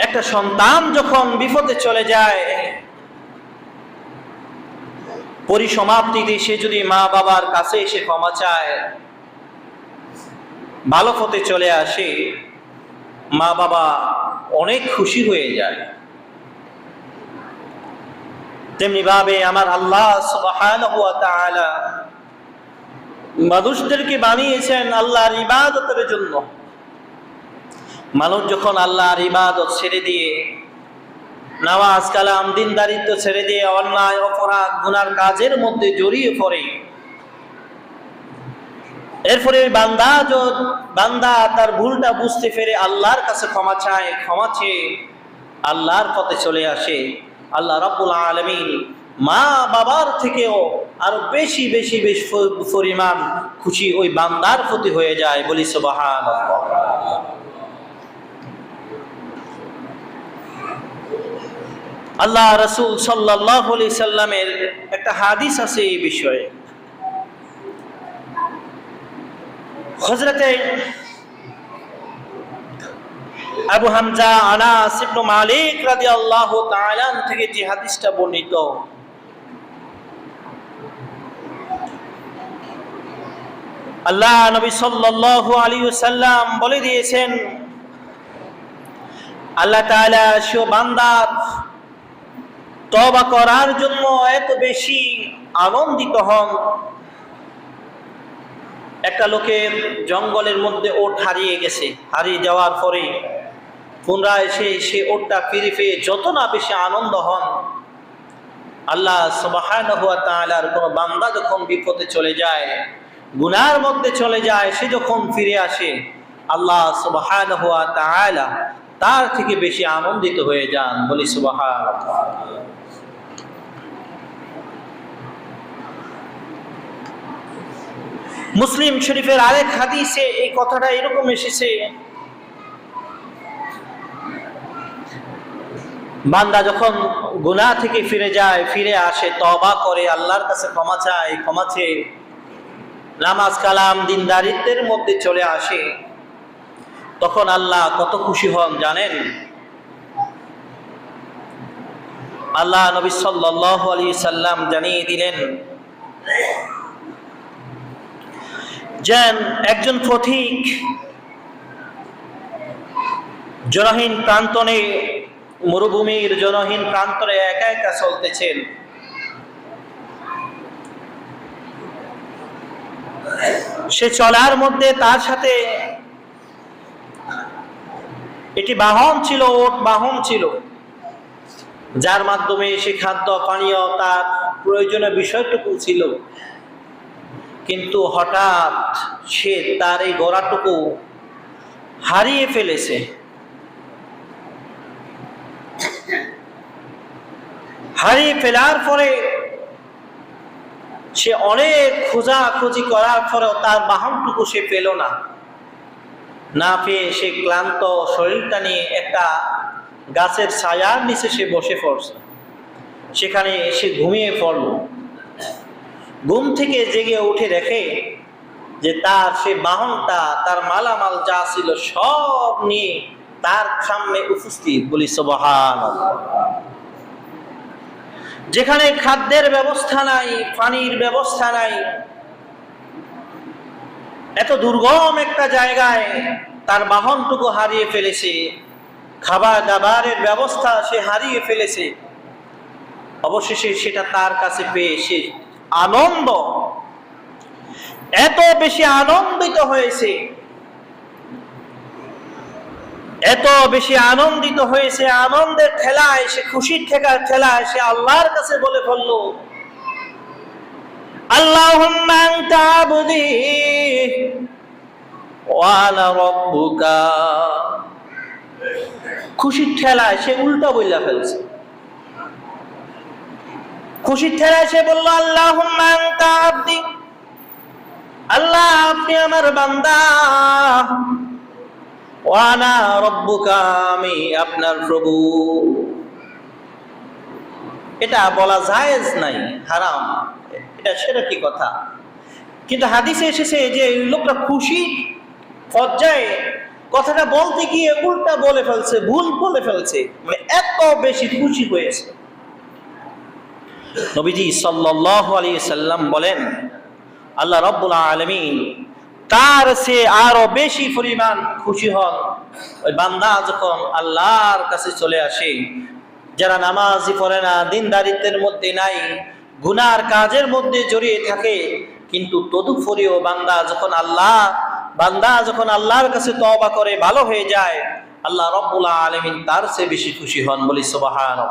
একটা সন্তান যখন বিপদে চলে যায়, পরিসমাপ্তিতে সে যদি মা বাবার কাছে এসে ক্ষমা চায়, ভালো পথে চলে আসে, মা বাবা অনেক খুশি হয়ে যায়। তেমনি ভাবে আমার আল্লাহ সুবহানাহু ওয়া তাআলা মানুষদেরকে বানিয়েছেন আল্লাহর ইবাদতের জন্য। মানুষ যখন আল্লাহর ইবাদত ছেড়ে দিয়ে, নামাজ কালাম দিনদারিত্ব ছেড়ে দিয়ে অন্যায় অপরাধ গুনার কাজের মধ্যে জড়িয়ে পড়ে, এরপরে বান্দা তার ভুলটা বুঝতে পেরে আল্লাহর কাছে ক্ষমা চায়, ক্ষমা চেয়ে আল্লাহর পথে চলে আসে, আল্লাহ রাব্বুল আলামিন মা বাবার থেকেও আরো বেশি বেশি বেশি পরিমাণ খুশি ওই বান্দার প্রতি হয়ে যায়। বলি সুবহানাল্লাহ। আল্লাহ রাসূল সাল্লাল্লাহু আলাইহি সাল্লামের একটা হাদিস আছে এই বিষয়ে। হযরতে আবু হামজা আনাস ইবনে মালিক রাদিয়াল্লাহু তাআলা থেকে যে হাদিসটা বর্ণিত, আল্লাহ নবী সাল্লাল্লাহু আলাইহি ওয়াসাল্লাম বলে দিয়েছেন, আল্লাহ তাআলা সে বান্দার তওবা করার জন্য এত বেশি আনন্দিত হন। একটা লোকের জঙ্গলের মধ্যে ওট হারিয়ে গেছে, হারিয়ে যাওয়ার পরে পুনরায় সে ওটটা ফিরে পেয়ে যত না বেশি আনন্দ হন, আল্লাহ সুবহানাহু ওয়া তাআলার কোনো বান্দা যখন বিপদে চলে যায়, গুনার মধ্যে চলে যায়, সে যখন ফিরে আসে, আল্লাহ সুবহানাহু ওয়া তাআলা তার থেকে বেশি আনন্দিত হয়ে যান। বলি সুবহানাল্লাহ। মুসলিম শরীফের আরেক হাদিসে এই কথাটা এরকম এসেছে, বান্দা যখন গুনাহ থেকে ফিরে যায়, ফিরে আসে, তওবা করে, আল্লাহর কাছে ক্ষমা চায়, ক্ষমা চেয়ে নামাজ কালাম দিনদারিত্বের মধ্যে চলে আসে, তখন আল্লাহ কত খুশি হন জানেন? আল্লাহ নবী সাল্লাল্লাহু আলাইহি সাল্লাম জানিয়ে দিলেন, যেন একজন পথিক জনহীন প্রান্তরে, মরুভূমির জনহীন প্রান্তরে একা একা চলতেছেন, সে চলার মধ্যে তার সাথে একটি বাহন ছিল, ওট বাহন ছিল, যার মাধ্যমে সে খাদ্য পানীয় তার প্রয়োজনীয় বিষয়টুকু ছিল। কিন্তু হঠাৎ সে তার এই ঘোড়াটুকু হারিয়ে ফেলেছে। হারিয়ে ফেলার পরে সে অনেক খোঁজাখুঁজি করার পরেও তার বাহনটুকু সে পেল না। না পেয়ে সে ক্লান্ত শরীরটা নিয়ে একটা গাছের ছায়ার নিচে সে বসে পড়ছে। সেখানে সে ঘুমিয়ে পড়ল। ঘুম থেকে জেগে উঠে দেখে যে তার সে বাহনটা, তার মালামাল যা ছিল সব নিয়ে তার সামনে উপস্থিত। বলি সুবহানাল্লাহ। যেখানে খাদ্যের ব্যবস্থা নাই, পানির ব্যবস্থা নাই, এত দুর্গম একটা জায়গায় তার বাহনটুকু হারিয়ে ফেলেছে, খাবার দাবারের ব্যবস্থা সে হারিয়ে ফেলেছে। অবশেষে সেটা তার কাছে পেয়ে সে আনন্দ, এত বেশি আনন্দিত হয়েছে, এত বেশি আনন্দিত হয়েছে, আনন্দের ঠেলায়, সে খুশির ঠেলায় সে আল্লাহর কাছে বলে ফেলল, আল্লাহুম্মা আনতা আবদি ওয়া আনা রাব্বুকা। খুশির ঠেলায় সে উল্টা বইলা ফেলছে। খুশির ঠেলায় সে বলল, আল্লাহুম্মা আনতা আবদি, আল্লাহ আপনি আমার বান্দা, ওয়া আনা রাব্বুকা, আমি আপনার প্রভু। এটা বলা জায়েজ নাই, হারাম, এটা শিরকি কথা। কিন্তু হাদিসে এসেছে যে লোকটা খুশি পর্যায়ে কথাটা বলতে গিয়ে উল্টা বলে ফেলছে, ভুল বলে ফেলছে, মানে এত বেশি খুশি হয়েছে। নবীজি সাল্লাল্লাহু আলাইহি সাল্লাম বলেন, আল্লাহ রাব্বুল আলামিন তার সে আরো বেশি পরিমাণ খুশি হন ওই বান্দা যখন আল্লাহর কাছে চলে আসে, যারা নামাজই পড়ে না, দিনদারিত্বের মধ্যে নাই, গুনার কাজের মধ্যে জড়িয়ে থাকে, কিন্তু তদুপরিও বান্দা যখন আল্লাহর কাছে তওবা করে ভালো হয়ে যায়, আল্লাহ রাব্বুল আলামিন তার চেয়ে বেশি খুশি হন। বলি সুবহানাল্লাহ।